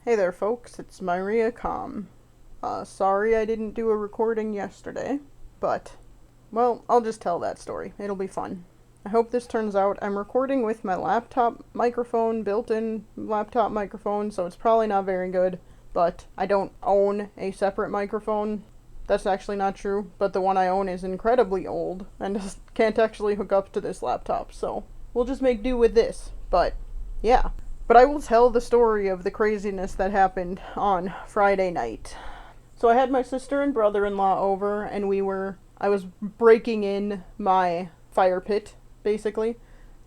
Hey there, folks. It's Myria Com. Sorry I didn't do a recording yesterday, but, well, I'll just tell that story. It'll be fun. I hope this turns out. I'm recording with my laptop microphone, built-in laptop microphone, so it's probably not very good, but I don't own a separate microphone. That's actually not true, but the one I own is incredibly old and can't actually hook up to this laptop, so we'll just make do with this. But, yeah. But I will tell the story of the craziness that happened on Friday night. So I had my sister and brother-in-law over, and I was breaking in my fire pit, basically.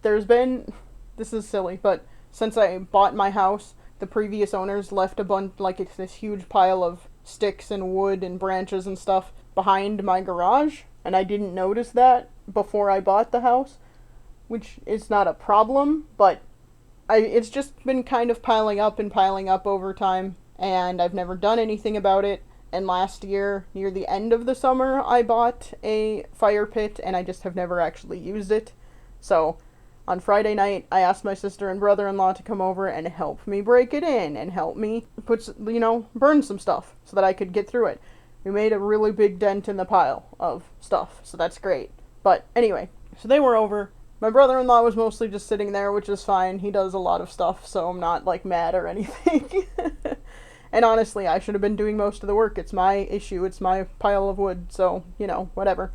This is silly, but since I bought my house, the previous owners left a bunch, like it's this huge pile of sticks and wood and branches and stuff behind my garage, and I didn't notice that before I bought the house, which is not a problem, but it's just been kind of piling up and piling up over time, and I've never done anything about it. And last year, near the end of the summer, I bought a fire pit, and I just have never actually used it. So, on Friday night, I asked my sister and brother-in-law to come over and help me break it in, and help me burn some stuff, so that I could get through it. We made a really big dent in the pile of stuff, so that's great. But, anyway, so they were over. My brother-in-law was mostly just sitting there, which is fine. He does a lot of stuff, so I'm not, mad or anything. And honestly, I should have been doing most of the work. It's my issue. It's my pile of wood, so, whatever.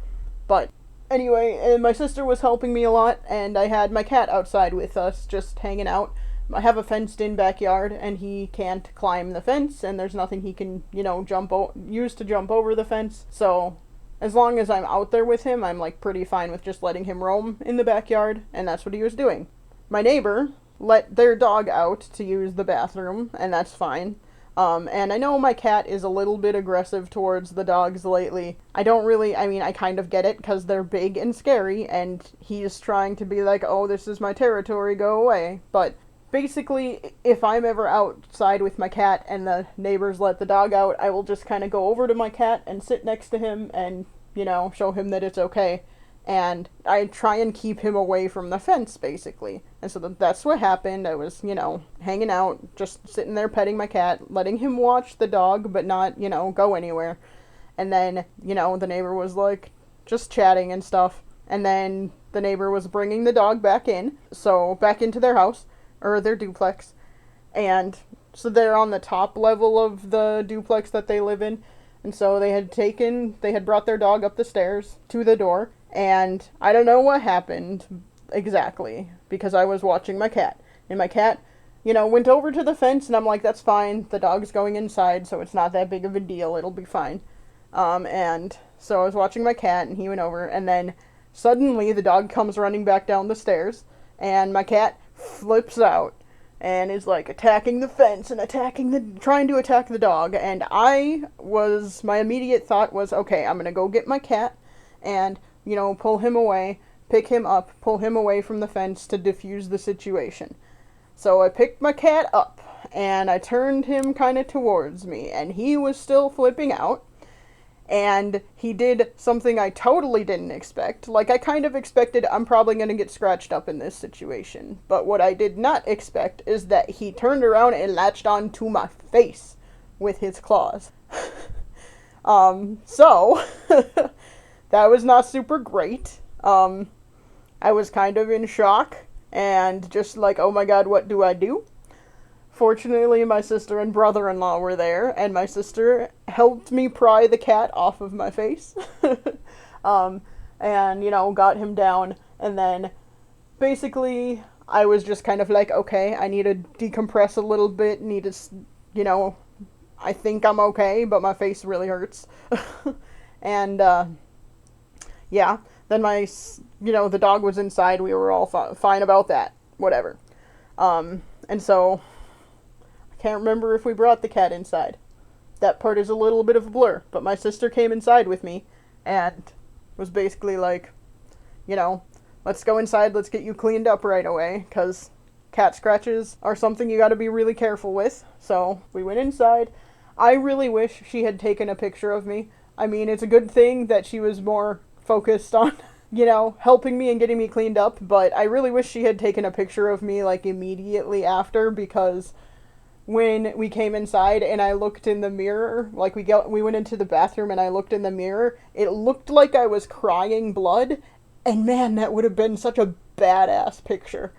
But, anyway, and my sister was helping me a lot, and I had my cat outside with us, just hanging out. I have a fenced-in backyard, and he can't climb the fence, and there's nothing he can, use to jump over the fence, so as long as I'm out there with him, I'm pretty fine with just letting him roam in the backyard, and that's what he was doing. My neighbor let their dog out to use the bathroom, and that's fine. And I know my cat is a little bit aggressive towards the dogs lately. I kind of get it, because they're big and scary, and he's trying to be like, oh, this is my territory, go away. But basically, if I'm ever outside with my cat and the neighbors let the dog out, I will just kind of go over to my cat and sit next to him and, show him that it's okay. And I try and keep him away from the fence, basically. And so that's what happened. I was, hanging out, just sitting there petting my cat, letting him watch the dog, but not, go anywhere. And then, the neighbor was, just chatting and stuff. And then the neighbor was bringing the dog back into their house, or their duplex. And so they're on the top level of the duplex that they live in. And so they had brought their dog up the stairs to the door. And I don't know what happened exactly, because I was watching my cat. And my cat, went over to the fence, and I'm like, that's fine. The dog's going inside, so it's not that big of a deal. It'll be fine. And so I was watching my cat, and he went over. And then suddenly the dog comes running back down the stairs. And my cat flips out and is attacking the fence and trying to attack the dog. And my immediate thought was, okay, I'm gonna go get my cat and pull him away, pick him up, pull him away from the fence to diffuse the situation. So I picked my cat up, and I turned him kind of towards me, and he was still flipping out, and he did something I totally didn't expect. I kind of expected I'm probably going to get scratched up in this situation, but what I did not expect is that he turned around and latched onto my face with his claws. So... That was not super great. I was kind of in shock and just oh my god, what do I do? Fortunately, my sister and brother-in-law were there, and my sister helped me pry the cat off of my face. And, got him down, and then basically I was just kind of okay, I need to decompress a little bit, I think I'm okay, but my face really hurts. And, yeah, then the dog was inside, we were all fine about that, whatever. And so, I can't remember if we brought the cat inside. That part is a little bit of a blur, but my sister came inside with me, and was basically let's go inside, let's get you cleaned up right away, because cat scratches are something you gotta be really careful with. So, we went inside. I really wish she had taken a picture of me. I mean, it's a good thing that she was more focused on, helping me and getting me cleaned up, but I really wish she had taken a picture of me, immediately after, because when we came inside and I looked in the mirror, like we went into the bathroom and I looked in the mirror, it looked like I was crying blood, and man, that would have been such a badass picture.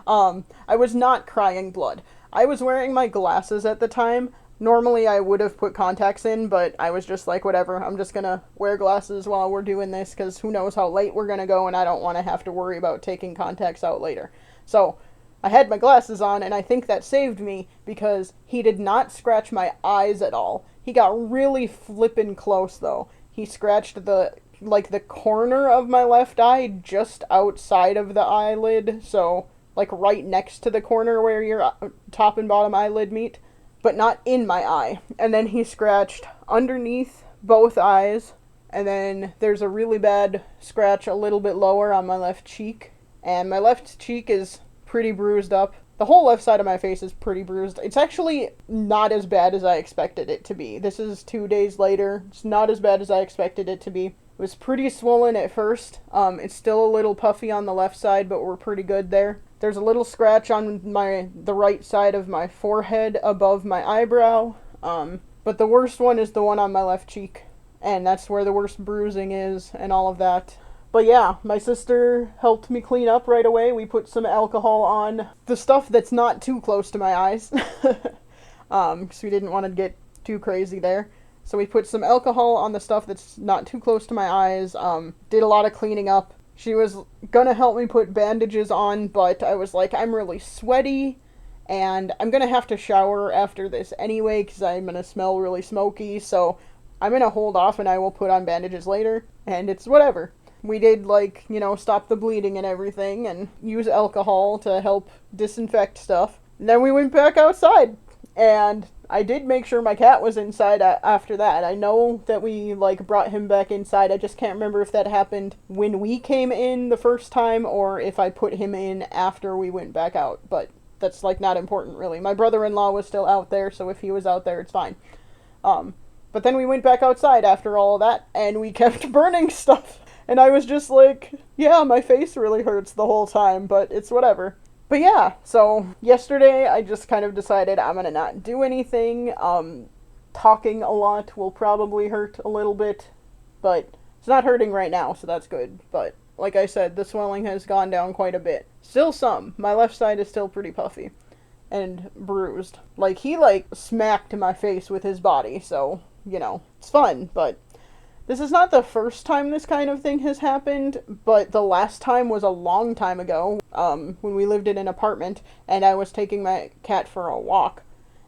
I was not crying blood. I was wearing my glasses at the time. Normally I would have put contacts in, but I was just like, whatever, I'm just gonna wear glasses while we're doing this, because who knows how late we're gonna go, and I don't want to have to worry about taking contacts out later. So, I had my glasses on, and I think that saved me, because he did not scratch my eyes at all. He got really flippin' close, though. He scratched the corner of my left eye, just outside of the eyelid, so, like, right next to the corner where your top and bottom eyelid meet, but not in my eye. And then he scratched underneath both eyes, and then there's a really bad scratch a little bit lower on my left cheek, and my left cheek is pretty bruised up. The whole left side of my face is pretty bruised. It's actually not as bad as I expected it to be. This is 2 days later. It's not as bad as I expected it to be. It was pretty swollen at first. It's still a little puffy on the left side, but we're pretty good there. There's a little scratch on the right side of my forehead above my eyebrow. But the worst one is the one on my left cheek. And that's where the worst bruising is and all of that. But yeah, my sister helped me clean up right away. We put some alcohol on the stuff that's not too close to my eyes. Because we didn't want to get too crazy there. So we put some alcohol on the stuff that's not too close to my eyes. Did a lot of cleaning up. She was gonna help me put bandages on, but I was like, I'm really sweaty, and I'm gonna have to shower after this anyway, because I'm gonna smell really smoky, so I'm gonna hold off and I will put on bandages later, and it's whatever. We did, like, stop the bleeding and everything, and use alcohol to help disinfect stuff. And then we went back outside, and I did make sure my cat was inside after that. I know that we, brought him back inside. I just can't remember if that happened when we came in the first time or if I put him in after we went back out. But that's, not important, really. My brother-in-law was still out there, so if he was out there, it's fine. But then we went back outside after all of that, and we kept burning stuff. And I was just like, yeah, my face really hurts the whole time, but it's whatever. But yeah, so yesterday I just kind of decided I'm gonna not do anything. Talking a lot will probably hurt a little bit, but it's not hurting right now, so that's good. But like I said, the swelling has gone down quite a bit. Still some. My left side is still pretty puffy and bruised. He smacked my face with his body, so, it's fun, but this is not the first time this kind of thing has happened, but the last time was a long time ago, when we lived in an apartment, and I was taking my cat for a walk,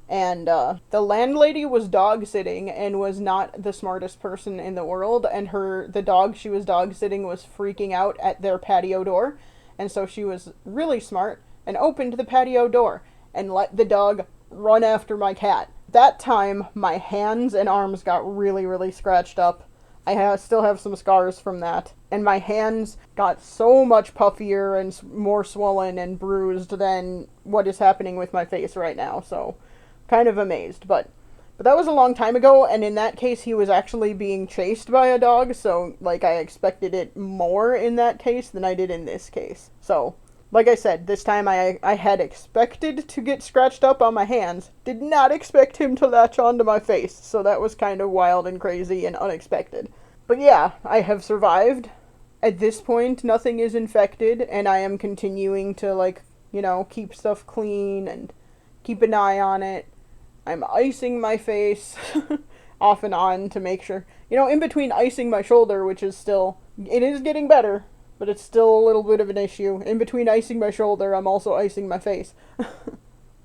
and the landlady was dog sitting and was not the smartest person in the world, and the dog she was dog sitting was freaking out at their patio door, and so she was really smart and opened the patio door and let the dog run after my cat. That time, my hands and arms got really, really scratched up. I still have some scars from that. And my hands got so much puffier and more swollen and bruised than what is happening with my face right now. So, kind of amazed. But that was a long time ago, and in that case, he was actually being chased by a dog. So, I expected it more in that case than I did in this case. So, like I said, this time I had expected to get scratched up on my hands. Did not expect him to latch onto my face. So that was kind of wild and crazy and unexpected. But yeah, I have survived. At this point, nothing is infected, and I am continuing to, keep stuff clean and keep an eye on it. I'm icing my face off and on to make sure. In between icing my shoulder, which is still, it is getting better, but it's still a little bit of an issue. In between icing my shoulder, I'm also icing my face.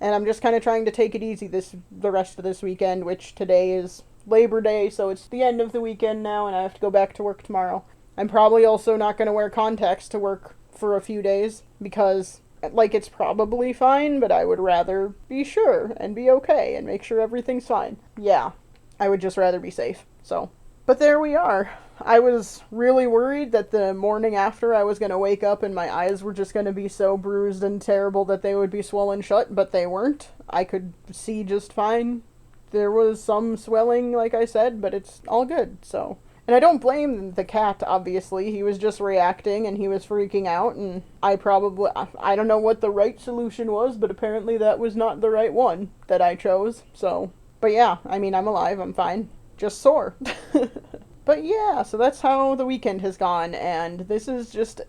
And I'm just kind of trying to take it easy the rest of this weekend, which today is Labor Day, so it's the end of the weekend now, and I have to go back to work tomorrow. I'm probably also not going to wear contacts to work for a few days, because, it's probably fine, but I would rather be sure and be okay and make sure everything's fine. Yeah, I would just rather be safe, so. But there we are. I was really worried that the morning after I was going to wake up and my eyes were just going to be so bruised and terrible that they would be swollen shut, but they weren't. I could see just fine. There was some swelling, like I said, but it's all good, so. And I don't blame the cat, obviously. He was just reacting and he was freaking out, and I don't know what the right solution was, but apparently that was not the right one that I chose, so. But yeah, I mean, I'm alive, I'm fine. Just sore. But yeah, so that's how the weekend has gone, and this is just,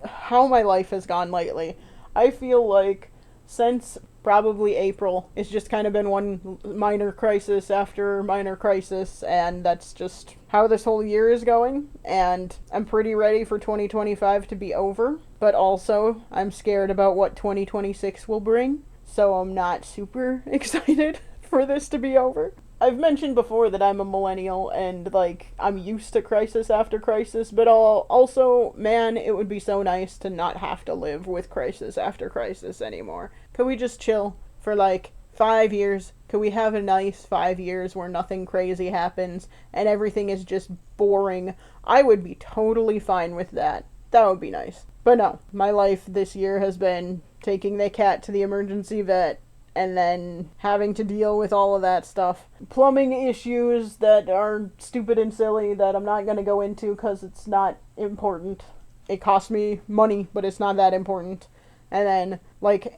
how my life has gone lately. I feel like since probably April, it's just kind of been one minor crisis after minor crisis, and that's just how this whole year is going, and I'm pretty ready for 2025 to be over, but also I'm scared about what 2026 will bring, so I'm not super excited for this to be over. I've mentioned before that I'm a millennial and, I'm used to crisis after crisis, but also, man, it would be so nice to not have to live with crisis after crisis anymore. Could we just chill for, 5 years? Could we have a nice 5 years where nothing crazy happens and everything is just boring? I would be totally fine with that. That would be nice. But no, my life this year has been taking the cat to the emergency vet, and then having to deal with all of that stuff. Plumbing issues that are stupid and silly that I'm not going to go into because it's not important. It costs me money, but it's not that important. And then,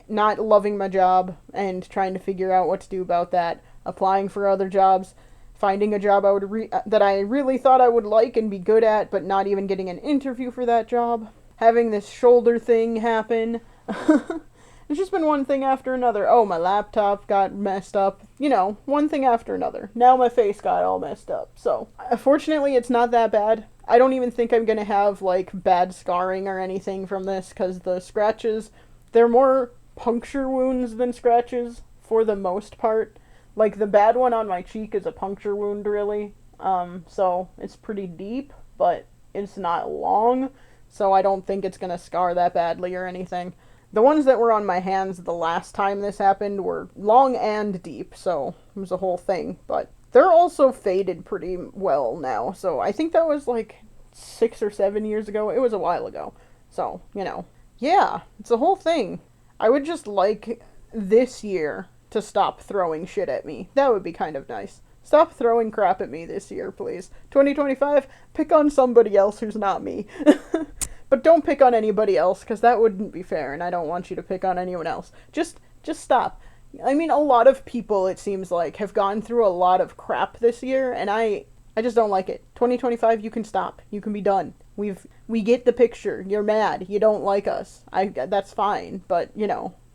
not loving my job and trying to figure out what to do about that. Applying for other jobs. Finding a job that I really thought I would like and be good at, but not even getting an interview for that job. Having this shoulder thing happen. It's just been one thing after another. Oh, my laptop got messed up. One thing after another. Now my face got all messed up. So, fortunately, it's not that bad. I don't even think I'm gonna have, bad scarring or anything from this, because the scratches, they're more puncture wounds than scratches, for the most part. The bad one on my cheek is a puncture wound, really. So, it's pretty deep, but it's not long, so I don't think it's gonna scar that badly or anything. The ones that were on my hands the last time this happened were long and deep, so it was a whole thing. But they're also faded pretty well now, so I think that was 6 or 7 years ago. It was a while ago. So, yeah, it's a whole thing. I would just like this year to stop throwing shit at me. That would be kind of nice. Stop throwing crap at me this year, please. 2025, pick on somebody else who's not me. But don't pick on anybody else, because that wouldn't be fair, and I don't want you to pick on anyone else. Just stop. I mean, a lot of people, it seems like, have gone through a lot of crap this year, and I just don't like it. 2025, you can stop. You can be done. We get the picture. You're mad. You don't like us. That's fine, but,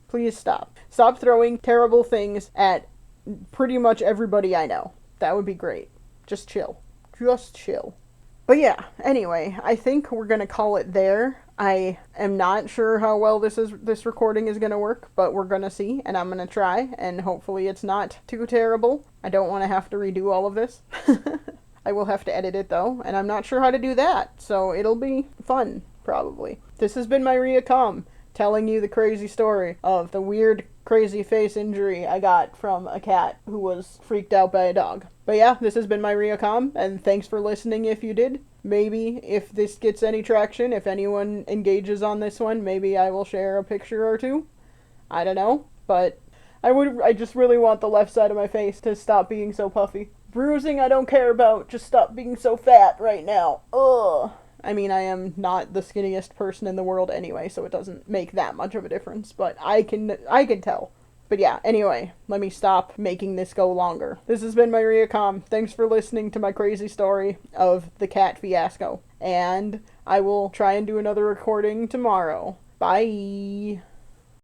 please stop. Stop throwing terrible things at pretty much everybody I know. That would be great. Just chill. Just chill. But yeah, anyway, I think we're gonna call it there. I am not sure how well this recording is gonna work, but we're gonna see, and I'm gonna try, and hopefully it's not too terrible. I don't want to have to redo all of this. I will have to edit it though, and I'm not sure how to do that, so it'll be fun, probably. This has been Maria Com, telling you the crazy story of the weird, crazy face injury I got from a cat who was freaked out by a dog. But yeah, this has been Maria Com, and thanks for listening if you did. Maybe if this gets any traction, if anyone engages on this one, maybe I will share a picture or two. I don't know, but I just really want the left side of my face to stop being so puffy. Bruising I don't care about, just stop being so fat right now. Ugh. I mean, I am not the skinniest person in the world anyway, so it doesn't make that much of a difference, but I can tell. But yeah, anyway, let me stop making this go longer. This has been Maria Com. Thanks for listening to my crazy story of the Cat Fiasco. And I will try and do another recording tomorrow. Bye!